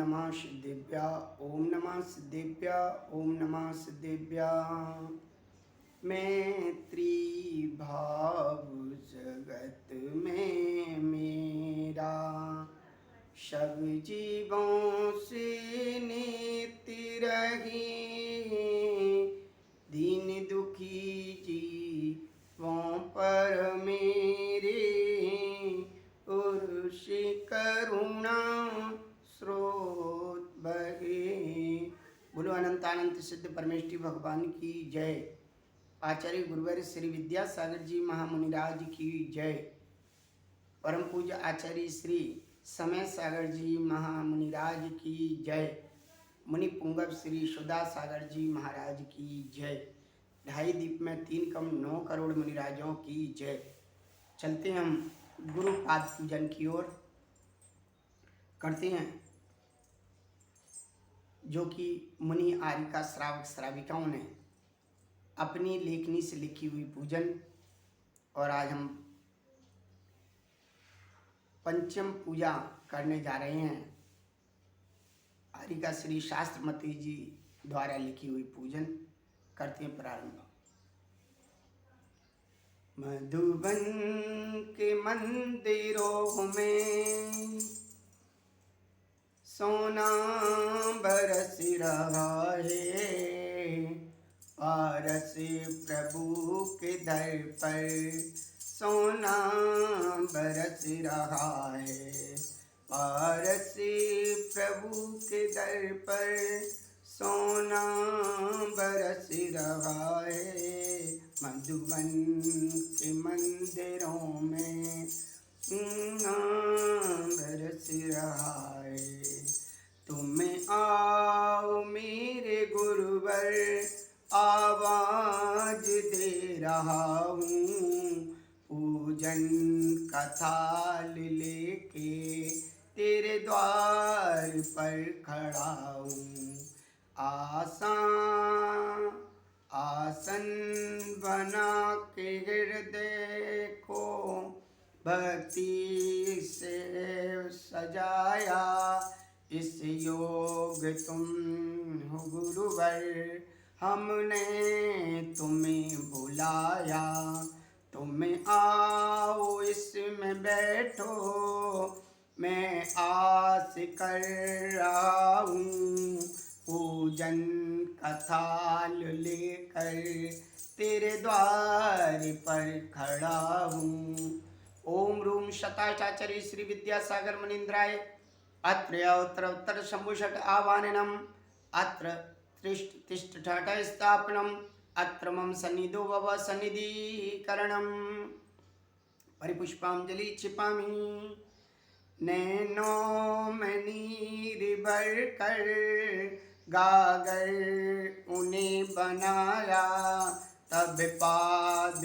नमः सिद्धेभ्या ओम नमः सिद्धेभ्या ओम नमः सिद्धेभ्या। मैत्री भाव जगत में मेरा, सब जीवों से नित्य रही। दीन दुखी जीवों पर मेरे, उर्ष करुणा स्रोत बहे। बोलो अनंतानंत सिद्ध परमेष्ठी भगवान की जय। आचार्य गुरुवर श्री विद्यासागर जी महामुनिराज की जय। परम पूज्य आचार्य श्री समय सागर जी महामुनिराज की जय। मुनि पुंगव श्री सुधा सागर जी महाराज की जय। ढाई दीप में 3 कम 9 करोड़ मुनिराजों की जय। चलते हम गुरु पाद पूजन की ओर। करते हैं जो कि मुनि आर्य श्रावक श्राविकाओं ने अपनी लेखनी से लिखी हुई पूजन। और आज हम पंचम पूजा करने जा रहे हैं। आर्य श्री शास्त्रमती जी द्वारा लिखी हुई पूजन करते हैं प्रारंभ। मधुबन के मंदिरों में सोना बरस रहा है, पारस प्रभु के दर पर सोना बरस रहा है। पारस प्रभु के दर पर सोना बरस रहा है। मधुबन के मंदिरों में सोना बरस रहा है। तुम आओ मेरे गुरुवर, आवाज दे रहा हूँ। पूजन का थाल लेके तेरे द्वार पर खड़ा हूँ। आसन बना के हृदय को भक्ति से सजाया। इस योग तुम हो गुरुवर, हमने तुम्हें बुलाया। तुम आओ इसमें बैठो, मैं आस कर रहा हूँ। पूजन का थाल लेकर तेरे द्वार पर खड़ा हूँ। ओम रूम शताचार्य श्री विद्यासागर मुनीन्द्राय अत्र उत्तर उत्तर शंभुषट आवाहनम अत्र तिष्ठ तिष्ठ ठाठ स्थापनम अत्र मम सन्निधो भव सन्निधिकरणम। परिपुष्पांजलि क्षिपामि। नैनों में नीर भर कर गागर उन्हें बनाया। तब पाद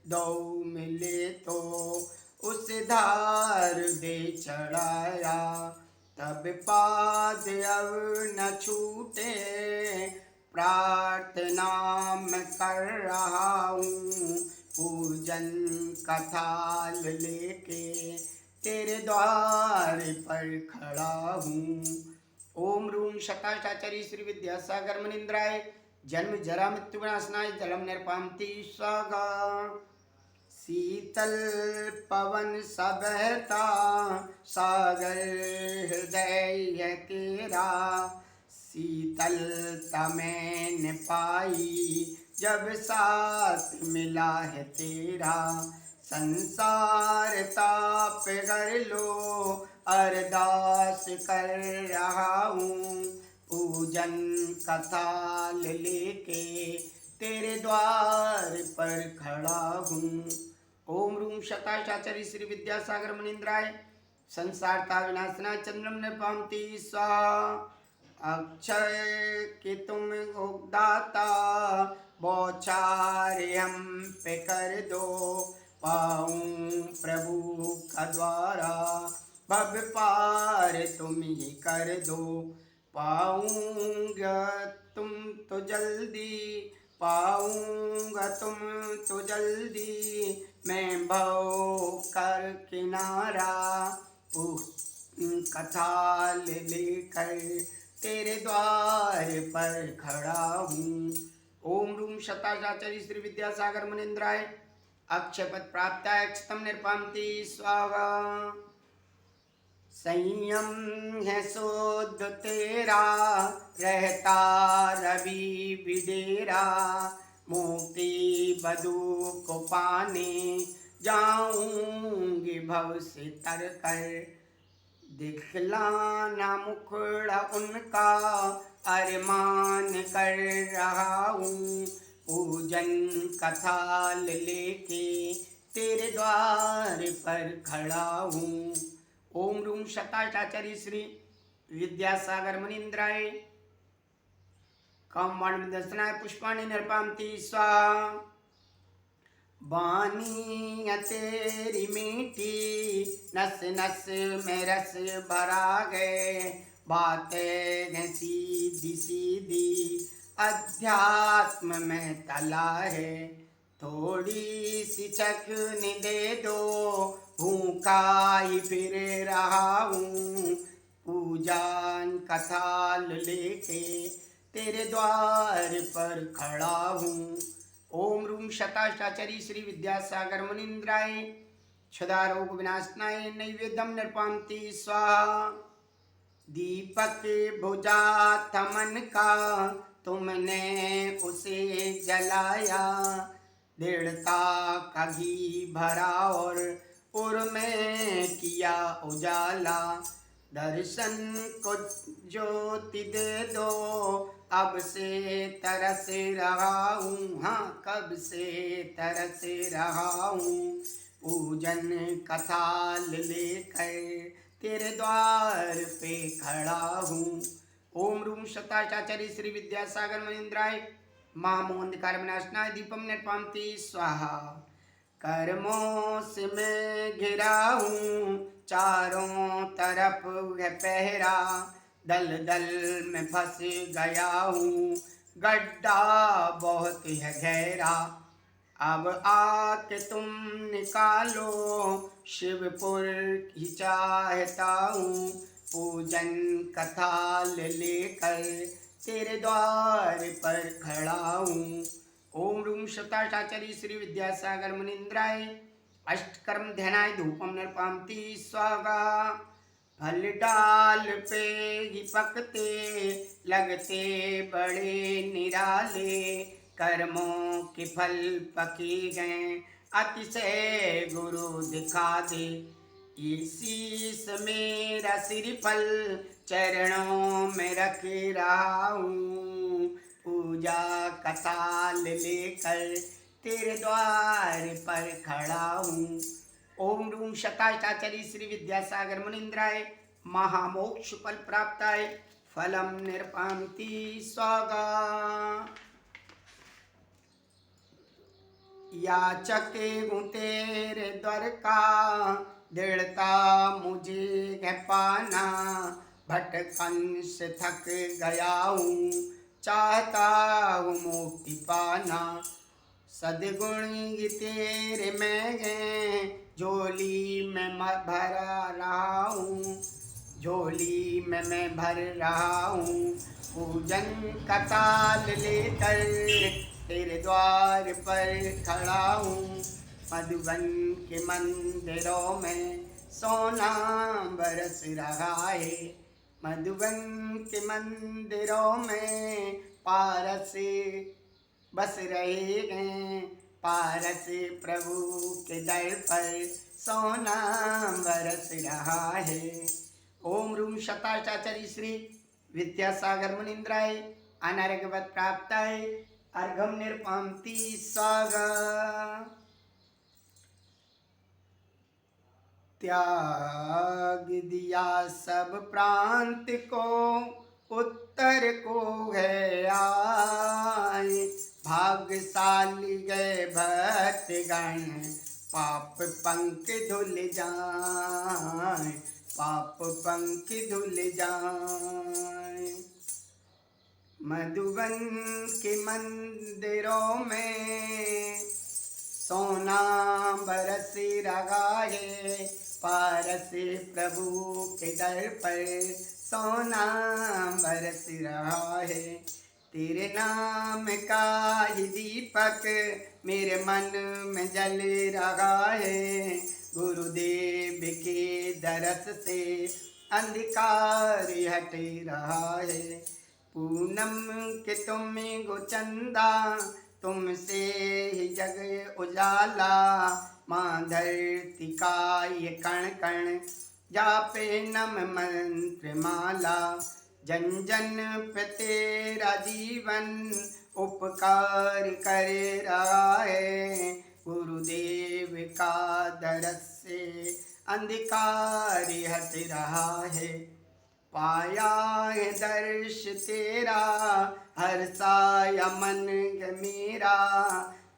दो मिले तो उस धार दे चढ़ाया। तब पाद अब न छूटे, प्रार्थना मैं कर रहा हूँ। पूजन का थाल लेके तेरे द्वार पर खड़ा हूँ। ओम रूम शताचार्य श्री विद्यासागर मुनीन्द्राय जन्म जरा मृत्यु विनाशनाय जलम निर्पान्ति स्वाहा। शीतल पवन सा बहता सागर हृदय है तेरा। शीतलता मैंने पाई जब साथ मिला है तेरा। संसार ताप कर लो अरदास कर रहा हूँ। पूजन का थाल लेके तेरे द्वार पर खड़ा हूँ। ओम रूम शताचार्य श्री विद्यासागर मुनीन्द्राय संसारता विनाशना चंद्रम निर्पान्ति स्वाहा। अक्षय कि तुम दाता बौछार हम पे कर दो। पाऊं प्रभु का द्वारा भव पार तुम ही कर दो। पाऊंगा तुम तो जल्दी, पाऊंगा तुम तो जल्दी। मैं भव कर किनारा कथा लेकर तेरे द्वार पर खड़ा हूँ। ओम रूम शताचार्य श्री विद्यासागर मुनीन्द्राय अक्षयपद प्राप्ताय अक्षतम निर्पामति स्वाहा। संयम है शोध तेरा रहता रवि विडेरा, मुक्ति बधु को पाने जाऊंगी भव से तर कर। दिखलाना मुखड़ा उनका अरमान कर रहा हूँ, पूजन कथा लेके तेरे द्वार पर खड़ा हूँ। ओम रूम शताचार्य श्री विद्यासागर मुनीन्द्राय कामवाण दर्शनाय पुष्पाणि निर्पामति स्वाहा। वाणी तेरी मीठी नस नस में रस भरा गए, बातें हैं सीधी सीधी अध्यात्म में तला है। थोड़ी सी चखने दे दो भूखा ही फिर रहा हूँ, पूजन कथा लेके तेरे द्वार पर खड़ा हूँ। ओम रूम शताचार्य श्री विद्यासागर मुनीन्द्राय क्षुधारोग विनाशनाय नैवेद्यम निर्पामति स्वाहा। दीपक बुझा था मन का तुमने उसे जलाया, दृढ़ता का घी भरा और में किया उजाला। दर्शन को ज्योति दे दो अब से तरस रहा हूँ, हाँ कब से तरस रहा हूँ, पूजन कथा लेकर तेरे द्वार पे खड़ा हूँ। ओम रूम शताचार्य श्री विद्यासागर मुनीन्द्राय महामोहंधकार विनाशनाय दीपम निर्पामति स्वाहा। कर्मों से मैं घिरा हूँ चारों तरफ है पहरा, दल दल में फंस गया हूँ गड्ढा बहुत है गहरा। अब आके तुम निकालो शिवपुर की चाहता हूँ, पूजन कथा लेकर तेरे द्वार पर खड़ा हूँ। ओम रूम शताचार्य श्री विद्यासागर मुनीन्द्राय अष्टकर्म ध्यानाय धूपम निर्पामति स्वाहा। फल डाल पे ही पकते लगते बड़े निराले, कर्मों के फल पके गए अतिशय गुरु दिखा दे। शीश मेरा सिर फल चरणों में रख रहा हूँ, पूजा कथा लेकर तेरे द्वार पर खड़ा हूँ। ओम रूम शताचार्य श्री विद्यासागर मुनीन्द्राय महामोक्ष फल प्राप्ताय फलम निर्पामति स्वाहा। याचक हूँ तेरे द्वार का दृढ़ता मुझे है पाना, भटकन से थक गया हूँ चाहता हूँ मुक्ति पाना। सद्गुण तेरे में है झोली में भर रहा हूँ, झोली में मैं भर रहा हूँ, पूजन कथा लेकर तेरे द्वार पर खड़ा हूँ। मधुबन के मंदिरों में सोना बरस रहा है, मधुबन के मंदिरों में पारस बस रहे हैं, पारस प्रभु के दर पर सोना बरस रहा है। ओम रूम शताचार्य श्री विद्यासागर मुनीन्द्राय अनार्घवत प्राप्ताय अर्घम निर्पामति स्वाहा। त्याग दिया सब प्रांत को उत्तर को है आए, भाग्यशाली गए भक्तगण पाप पंख धुल जाए, पाप पंख धुल जाए। मधुबन के मंदिरों में सोना बरस रहा है, पारस प्रभु के दर पर सोना बरस रहा है। तेरे नाम का ही दीपक मेरे मन में जल रहा है। गुरुदेव के दरस से अंधकार हट रहा है। पूनम के तुम गो चंदा तुमसे ही जग उजाला। माँ धरती का ये कण कण जापे नम मंत्र माला। जन जन पे तेरा जीवन उपकार कर रहा है। गुरुदेव का दरस से अंधकार हट रहा है। पाया है दर्श तेरा हर्षाया मन मेरा।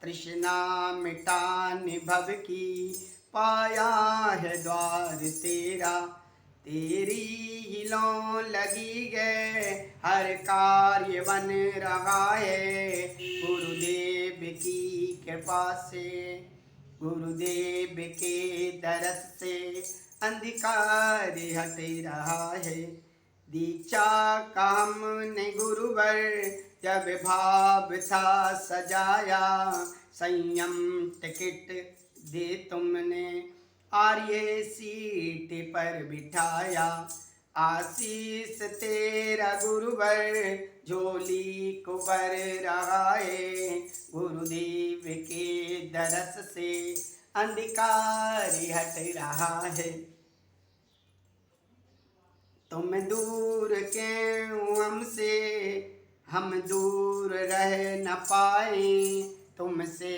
तृष्णा मिटाने भव की पाया है द्वार तेरा। तेरी ही लौ लगी गए हर कार्य बन रहा है। गुरुदेव की कृपा से गुरुदेव के दरस से अंधकार हट रहा है। दीक्षा का हमने गुरुवर जब भाव था सजाया। संयम टिकट दे तुमने आर्य सीट पर बिठाया। आशीष तेरा गुरुवर झोली को भर रहा है। गुरुदेव के दरस से अंधकार हट रहा है। तुम दूर क्यों हमसे हम दूर रह न पाए। तुमसे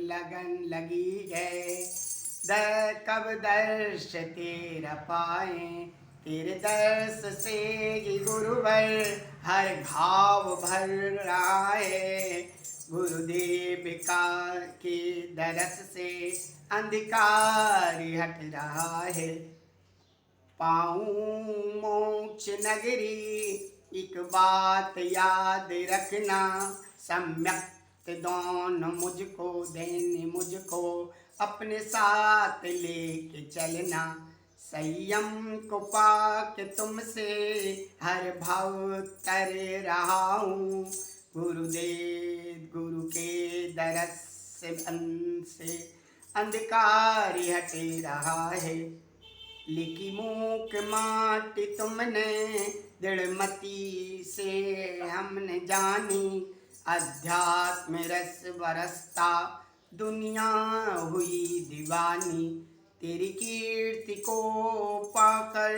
लगन लगी है कब दर्श तेरा पाए। तेरे दर्श से ही गुरुवर हर घाव भर रहा है। गुरुदेव का के दरस से अंधकार हट रहा है। पाऊं मोक्ष नगरी एक बात याद रखना। सम्यक दोनों मुझको देने मुझको अपने साथ लेके चलना। संयम को पाके तुमसे हर भाव कर रहा हूँ। गुरुदेव गुरु के दरस से अंधकार हट रहा है। लिखी मूक माटी तुमने दृढ़मति से हमने जानी। अध्यात्म रस बरसता दुनिया हुई दीवानी। तेरी कीर्ति को पाकर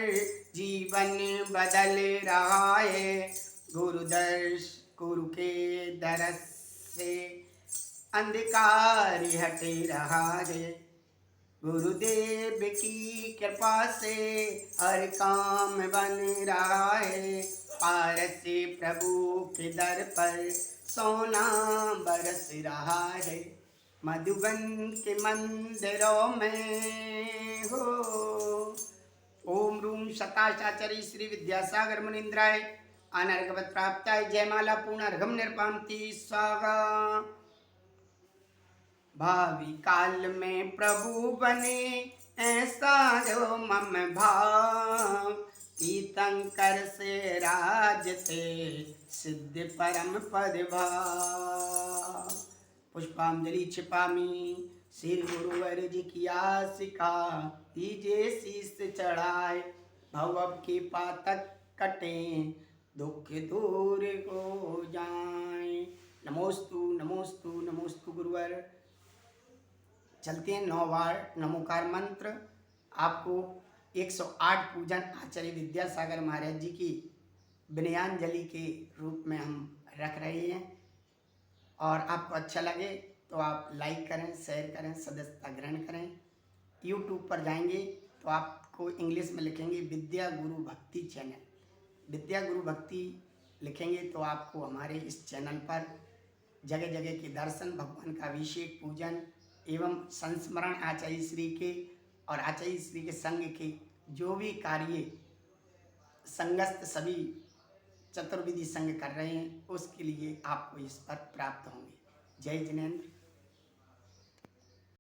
जीवन बदल रहा है। गुरु के दरस से अंधकार हट रहा है। गुरुदेव की कृपा से हर काम बन रहा है। पारस प्रभु के दर पर सोना बरस रहा है। मधुबन के मंदिरों में हो। ओम रूम सताचाचरी श्री विद्यासागर मुनीन्द्राय अनर्घवत प्राप्ताय जयमाला पूर्णार्घम निर्पामति स्वाहा। भावी काल में प्रभु बने ऐसा जो मम भाव। तीर्थंकर से राजते सिद्ध परम पद भाव। पुष्पांजलि छिपामी श्री गुरुवर जी की आशिका। दीजे शीस चढ़ाए भव के पातक कटे दुख दूर हो जाए। नमोस्तु नमोस्तु नमोस्तु गुरुवर। चलते हैं 9 बार नमोकार मंत्र। आपको 108 पूजन आचार्य विद्यासागर महाराज जी की विनयांजलि के रूप में हम रख रहे हैं। और आपको अच्छा लगे तो आप लाइक करें, शेयर करें, सदस्यता ग्रहण करें। यूट्यूब पर जाएंगे तो आपको इंग्लिश में लिखेंगे विद्या गुरु भक्ति चैनल। विद्या गुरु भक्ति लिखेंगे तो आपको हमारे इस चैनल पर जगह जगह के दर्शन, भगवान का अभिषेक, पूजन एवं संस्मरण आचार्य श्री के और आचार्य श्री के संघ के जो भी कार्य संगस्त सभी चतुर्विधि संघ कर रहे हैं उसके लिए आपको इस पर प्राप्त होंगे। जय जिनेंद्र।